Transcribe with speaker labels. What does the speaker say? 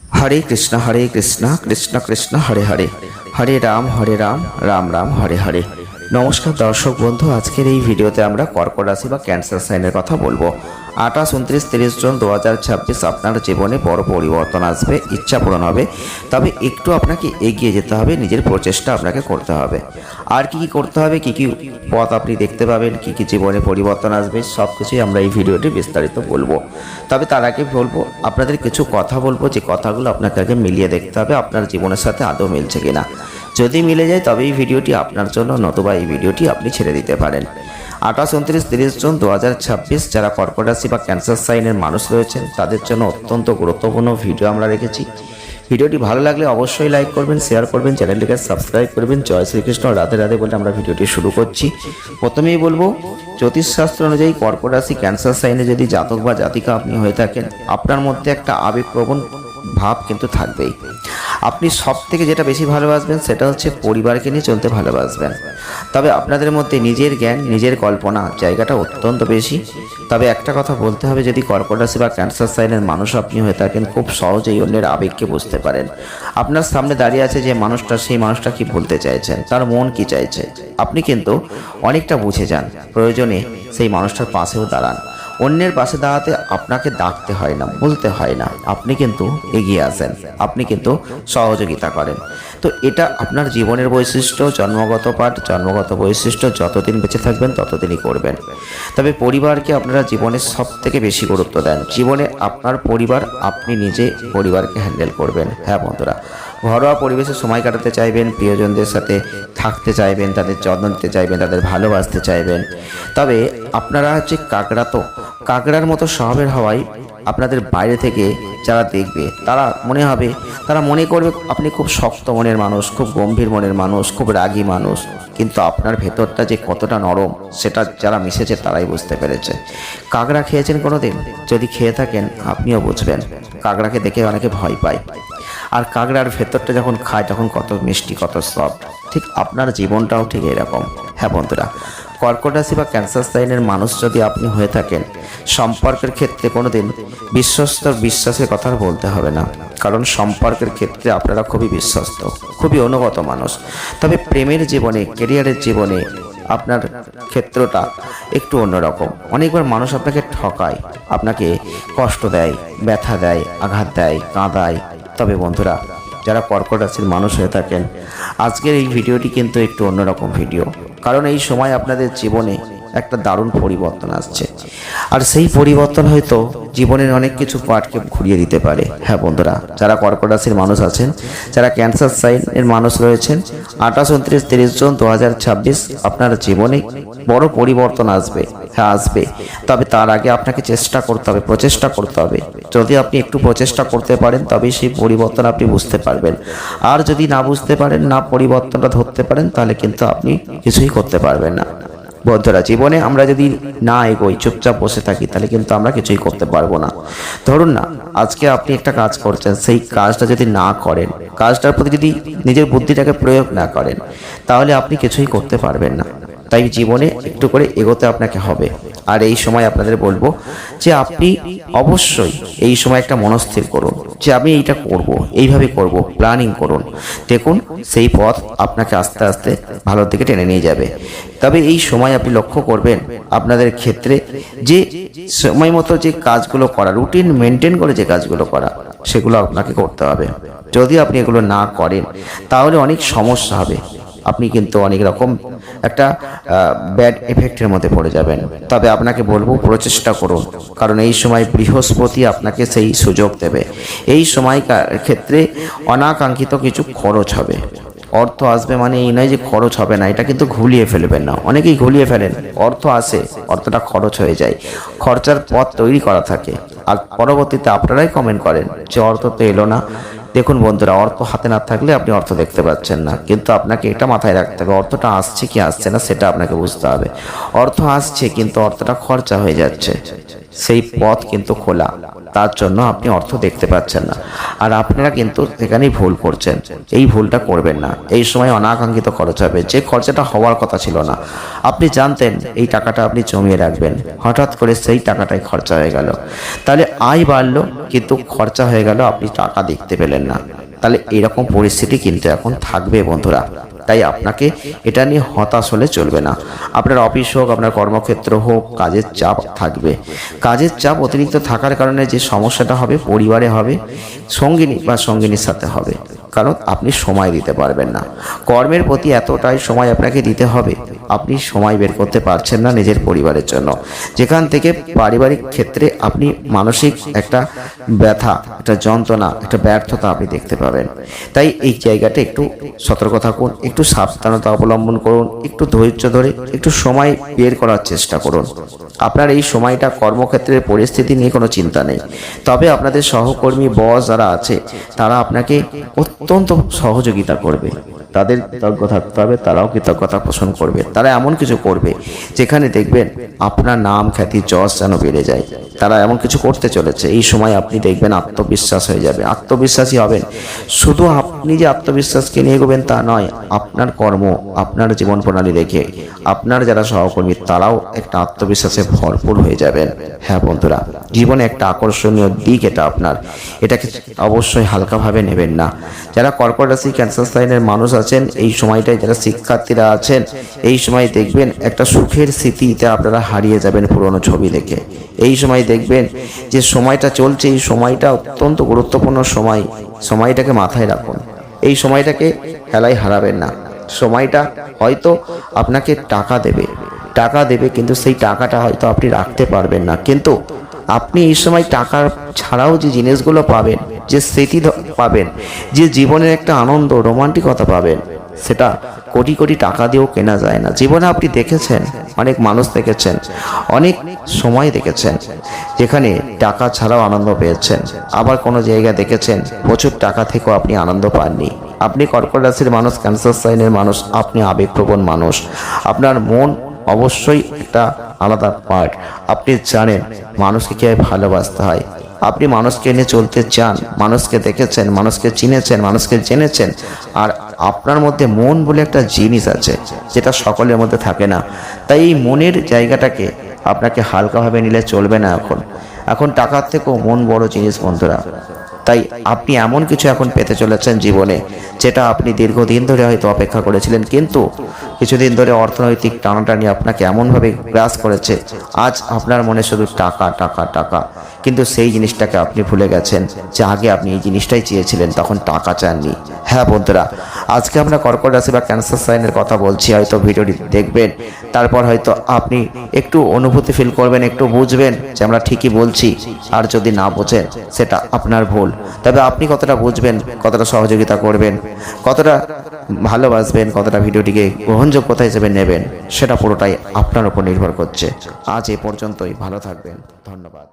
Speaker 1: हरे कृष्ण कृष्ण कृष्ण हरे हरे हरे राम राम राम हरे हरे। नमस्कार दर्शक बंधु, आजकेर এই ভিডিওতে আমরা কর্কট রাশি বা ক্যান্সার সাইনের কথা বলবো। 28, 29, 30 জুন 2026 আপনার জীবনে বড় পরিবর্তন আসবে, ইচ্ছা পূরণ হবে। তবে একটু আপনাকে এগিয়ে যেতে হবে, নিজের প্রচেষ্টা আপনাকে করতে হবে। আর কি কি করতে হবে, কি কি পথ আপনি দেখতে পাবেন, কি কি জীবনে পরিবর্তন আসবে, সব কিছুই আমরা এই ভিডিওটি বিস্তারিত বলবো। তবে তার আগে বলবো, আপনাদের কিছু কথা বলবো, যে কথাগুলো আপনাকে আগে মিলিয়ে দেখতে হবে আপনার জীবনের সাথে আদৌ মিলছে কিনা। যদি মিলে যায় তবে এই ভিডিওটি আপনার জন্য, নতুবা এই ভিডিওটি আপনি ছেড়ে দিতে পারেন। 28, 29, 30 জুন 2026 যারা কর্কট রাশি বা ক্যান্সার সাইনের মানুষ রয়েছেন তাদের জন্য অত্যন্ত গুরুত্বপূর্ণ ভিডিও আমরা রেখেছি। ভিডিওটি ভালো লাগলে অবশ্যই লাইক করবেন, শেয়ার করবেন, চ্যানেলটিকে সাবস্ক্রাইব করবেন। জয় শ্রীকৃষ্ণ, রাধে রাধে বলে আমরা ভিডিওটি শুরু করছি। প্রথমেই বলবো, জ্যোতিষশাস্ত্র অনুযায়ী কর্কট রাশি ক্যান্সার সাইনে যদি জাতক বা জাতিকা আপনি হয়ে থাকেন, আপনার মধ্যে একটা আবেগপ্রবণ ভাব কিন্তু থাকবেই। আপনি সব থেকে যেটা বেশি ভালোবাসবেন সেটা হচ্ছে পরিবারকে নিয়ে চলতে ভালোবাসবেন। তবে আপনাদের মধ্যে নিজের জ্ঞান, নিজের কল্পনা জায়গাটা অত্যন্ত বেশি। তবে একটা কথা বলতে হবে, যদি কর্কট রাশি বা ক্যান্সার সাইনের মানুষ আপনি হয়ে থাকেন, খুব সহজেই অন্যের আবেগকে বুঝতে পারেন। আপনার সামনে দাঁড়িয়ে আছে যে মানুষটা, সেই মানুষটা কি বলতে চাইছেন, তার মন কি চাইছে, আপনি কিন্তু অনেকটা বুঝে যান। প্রয়োজনে সেই মানুষটার পাশেও দাঁড়ান। অন্যের পাশে দাঁড়াতে আপনাকে ডাকতে হয় না, বলতে হয় না, আপনি কিন্তু এগিয়ে আসেন, আপনি কিন্তু সহযোগিতা করেন। তো এটা আপনার জীবনের বৈশিষ্ট্য, জন্মগত পাঠ, জন্মগত বৈশিষ্ট্য। যতদিন বেঁচে থাকবেন ততদিনই করবেন। তবে পরিবারকে আপনারা জীবনের সব থেকে বেশি গুরুত্ব দেন। জীবনে আপনার পরিবার, আপনি নিজে পরিবারকে হ্যান্ডেল করবেন। হ্যাঁ বন্ধুরা, ঘরোয়া পরিবেশে সময় কাটাতে চাইবেন, প্রিয়জনদের সাথে থাকতে চাইবেন, তাদের যত্ন নিতে চাইবেন, তাদের ভালোবাসতে চাইবেন। তবে আপনারা হচ্ছে কাকড়া, তো কাকড়ার মতো স্বভাবের হওয়ায় আপনাদের বাইরে থেকে যারা দেখবে তারা মনে করবে আপনি খুব শক্ত মনের মানুষ, খুব গম্ভীর মনের মানুষ, খুব রাগী মানুষ। কিন্তু আপনার ভেতরটা যে কতটা নরম, সেটা যারা মিশেছে তারাই বুঝতে পেরেছে। কাকড়া খেয়েছেন কোনোদিন? যদি খেয়ে থাকেন আপনিও বুঝবেন। কাকড়াকে দেখে অনেকে ভয় পায়, আর কাকড়ার ভেতরটা যখন খায় তখন কত মিষ্টি, কত সফট। ঠিক আপনার জীবনটাও ঠিক এরকম। হ্যাঁ বন্ধুরা, কর্কট রাশি বা ক্যান্সার সাইনের মানুষ যদি আপনি হয়ে থাকেন, সম্পর্কের ক্ষেত্রে কোনোদিন বিশ্বাসের কথা বলতে হবে না। কারণ সম্পর্কের ক্ষেত্রে আপনারা খুবই বিশ্বস্ত, খুবই অনুগত মানুষ। তবে প্রেমের জীবনে, ক্যারিয়ারের জীবনে আপনার ক্ষেত্রটা একটু অন্যরকম। অনেকবার মানুষ আপনাকে ঠকায়, আপনাকে কষ্ট দেয়, ব্যথা দেয়, আঘাত দেয়, কাঁদায়। তবে বন্ধুরা, যারা কর্কট রাশির মানুষ হয়ে থাকেন, আজকের এই ভিডিওটি কিন্তু একটু অন্যরকম ভিডিও। কারণ এই সময় আপনাদের জীবনে একটা দারুণ পরিবর্তন আসছে, আর সেই পরিবর্তন হয়তো জীবনের অনেক কিছু পার্টকে ঘুরিয়ে দিতে পারে। হ্যাঁ বন্ধুরা, যারা কর্কট রাশির মানুষ আছেন, যারা ক্যান্সার সাইনের মানুষ রয়েছেন, 28, 29, 30 জুন 2026 আপনার জীবনে বড় পরিবর্তন আসবে। হ্যাঁ আসবে। তবে তার আগে আপনাকে চেষ্টা করতে হবে, প্রচেষ্টা করতে হবে। যদি আপনি একটু প্রচেষ্টা করতে পারেন তবেই সেই পরিবর্তন আপনি বুঝতে পারবেন। আর যদি না বুঝতে পারেন, না পরিবর্তনটা ধরতে পারেন, তাহলে কিন্তু আপনি কিছুই করতে পারবেন না। বন্ধুরা, জীবনে আমরা যদি না এগোই, চুপচাপ বসে থাকি, তাহলে কিন্তু আমরা কিছুই করতে পারবো না। ধরুন না, আজকে আপনি একটা কাজ করছেন, সেই কাজটা যদি না করেন, কাজটার প্রতি যদি নিজের বুদ্ধিটাকে প্রয়োগ না করেন, তাহলে আপনি কিছুই করতে পারবেন না। তাই জীবনে একটু করে এগোতে আপনাকে হবে। আর এই সময় আপনাদের বলবো যে আপনি অবশ্যই এই সময় একটা মনস্থির করুন যে আমি এইটা করব, এইভাবে করব, প্ল্যানিং করুন। দেখুন সেই পথ আপনাকে আস্তে আস্তে ভালোর দিকে টেনে নিয়ে যাবে। তবে এই সময় আপনি লক্ষ্য করবেন আপনাদের ক্ষেত্রে যে সময় মতো যে কাজগুলো করা, রুটিন মেনটেন করে যে কাজগুলো করা, সেগুলো আপনাকে করতে হবে। যদি আপনি এগুলো না করেন তাহলে অনেক সমস্যা হবে। আপনি কিন্তু অনেক রকম একটা ব্যাড এফেক্টের মধ্যে পড়ে যাবেন। তবে আপনাকে বলবো, প্রচেষ্টা করুন, কারণ এই সময় বৃহস্পতি আপনাকে সেই সুযোগ দেবে। এই সময়কার ক্ষেত্রে অনাকাঙ্ক্ষিত কিছু খরচ হবে। অর্থ আসবে মানে এই নয় যে খরচ হবে না, এটা কিন্তু ঘুলিয়ে ফেলবেন না। অনেকেই ঘুলিয়ে ফেলেন, অর্থ আসে, অর্থটা খরচ হয়ে যায়। খরচার পথ তৈরি করা থাকে, আর পরবর্তীতে আপনারাই কমেন্ট করেন যে অর্থ তো এলো না। দেখুন বন্ধুরা, অর্থ হাতে না থাকলে আপনি অর্থ দেখতে পাচ্ছেন না, কিন্তু আপনাকে এটা মাথায় রাখতে হবে, অর্থটা আসছে কি আসছে না সেটা আপনাকে বুঝতে হবে। অর্থ আসছে কিন্তু অর্থটা খরচা হয়ে যাচ্ছে, সেই পথ কিন্তু খোলা। তার জন্য আপনি অর্থ দেখতে পাচ্ছেন না। আর আপনারা কিন্তু সেখানেই ভুল করছেন। এই ভুলটা করবেন না। এই সময় অনাকাঙ্ক্ষিত খরচ হবে, যে খরচাটা হওয়ার কথা ছিল না। আপনি জানতেন এই টাকাটা আপনি জমিয়ে রাখবেন, হঠাৎ করে সেই টাকাটাই খরচা হয়ে গেল। তাহলে আয় বাড়লো কিন্তু খরচা হয়ে গেল, আপনি টাকা দেখতে পেলেন না। তাহলে এরকম পরিস্থিতি কিন্তু এখন থাকবে বন্ধুরা। তাই আপনাকে এটা নিয়ে হতাশ হলে চলবে না। আপনার অফিস হোক, আপনার কর্মক্ষেত্র হোক, কাজের চাপ থাকবে। কাজের চাপ অতিরিক্ত থাকার কারণে যে সমস্যাটা হবে পরিবারে হবে, সঙ্গিনী বা সঙ্গিনীর সাথে হবে, কারণ আপনি সময় দিতে পারবেন না। কর্মের প্রতি এতটাই সময় আপনাকে দিতে হবে, আপনি সময় বের করতে পারছেন না নিজের পরিবারের জন্য, যেখান থেকে পারিবারিক ক্ষেত্রে আপনি মানসিক একটা ব্যথা, একটা যন্ত্রণা, একটা ব্যর্থতা আপনি দেখতে পাবেন। তাই এই জায়গাটা একটু সতর্ক থাকুন, একটু সাবধানতা অবলম্বন করুন, একটু ধৈর্য ধরে একটু সময় বের করার চেষ্টা করুন। আপনার এই সময়টা কর্মক্ষেত্রের পরিস্থিতি নিয়ে কোনো চিন্তা নেই, তবে আপনাদের সহকর্মী বস যারা আছে তারা আপনাকে অত্যন্ত সহযোগিতা করবে। তাদের কৃতজ্ঞ থাকতে হবে, তারাও কৃতজ্ঞতা পোষণ করবে। তারা এমন কিছু করবে যেখানে দেখবেন আপনার নাম, খ্যাতি, যশ যেন বেড়ে যায়। তারা এমন কিছু করতে চলেছে, এই সময় আপনি দেখবেন আত্মবিশ্বাস হয়ে যাবে, আত্মবিশ্বাসী হবেন। শুধু আপনি যে আত্মবিশ্বাসকে নিয়ে এগোবেন তা নয়, আপনার কর্ম, আপনার জীবন প্রণালী দেখে আপনার যারা সহকর্মী তারাও একটা আত্মবিশ্বাসে ভরপুর হয়ে যাবেন। হ্যাঁ বন্ধুরা, জীবনে একটা আকর্ষণীয় দিক এটা আপনার, এটাকে অবশ্যই হালকাভাবে নেবেন না। যারা কর্কট রাশি ক্যান্সার সাইনের মানুষ আছেন, এই সময়টায় যারা শিক্ষার্থীরা আছেন, এই সময় দেখবেন একটা সুখের স্মৃতিতে আপনারা হারিয়ে যাবেন পুরনো ছবি দেখে। এই সময় দেখবেন যে সময়টা চলছে, এই সময়টা অত্যন্ত গুরুত্বপূর্ণ সময়, সময়টাকে মাথায় রাখুন। এই সময়টাকে খেলায় হারাবেন না। সময়টা হয়তো আপনাকে টাকা দেবে কিন্তু সেই টাকাটা হয়তো আপনি রাখতে পারবেন না, কিন্তু আপনি এই সময় টাকা ছাড়াও যে জিনিসগুলো পাবেন, যে স্মৃতি পাবেন, যে জীবনের একটা আনন্দ, রোমান্টিকতা পাবেন, সেটা কোটি কোটি টাকা দিয়েও কেনা যায় না। জীবনে আপনি দেখেছেন, অনেক মানুষ দেখেছেন, অনেক সময় দেখেছেন যেখানে টাকা ছাড়াও আনন্দ পেয়েছেন। আবার কোনো জায়গায় দেখেছেন প্রচুর টাকা থেকেও আপনি আনন্দ পাননি। আপনি কর্কট রাশির মানুষ, ক্যান্সার সাইনের মানুষ, আপনি আবেগপ্রবণ মানুষ। আপনার মন অবশ্যই একটা আলাদা পার্ট। আপনি জানেন মানুষকে কীভাবে ভালোবাসতে হয়, আপনি মানুষকে নিয়ে চলতে চান, মানুষকে দেখেছেন, মানুষকে চিনেছেন, মানুষকে জেনেছেন। আর আপনার মধ্যে মন বলে একটা জিনিস আছে যেটা সকলের মধ্যে থাকে না। তাই এই মনের জায়গাটাকে আপনাকে হালকাভাবে নিলে চলবে না। এখন টাকার থেকেও মন বড় জিনিস বন্ধুরা। তাই আপনি এমন কিছু এখন পেতে চলেছেন জীবনে, যেটা আপনি দীর্ঘদিন ধরে হয়তো অপেক্ষা করেছিলেন, কিন্তু কিছুদিন ধরে অর্থনৈতিক টানাটানি আপনাকে এমনভাবে গ্রাস করেছে, আজ আপনার মনে শুধু টাকা টাকা টাকা। কিন্তু সেই জিনিসটাকে আপনি ভুলে গেছেন যে আগে আপনি এই জিনিসটাই চেয়েছিলেন, তখন টাকা চাননি। হ্যাঁ বন্ধুরা, আজকে আমরা কর্কট রাশি বা ক্যান্সার সাইনের কথা বলছি, হয়তো ভিডিওটি দেখবেন, তারপর হয়তো আপনি একটু অনুভূতি ফিল করবেন, একটু বুঝবেন যে আমরা ঠিকই বলছি। আর যদি না বোঝেন সেটা আপনার ভুল, তবে আপনি কতটা বুঝবেন, কতটা সহযোগিতা করবেন, কতটা ভালোবাসবেন, কতটা ভিডিওটিকে গ্রহণযোগ্যতা হিসেবে নেবেন, সেটা পুরোটাই আপনার উপর নির্ভর করছে। আজ এ পর্যন্তই, ভালো থাকবেন, ধন্যবাদ।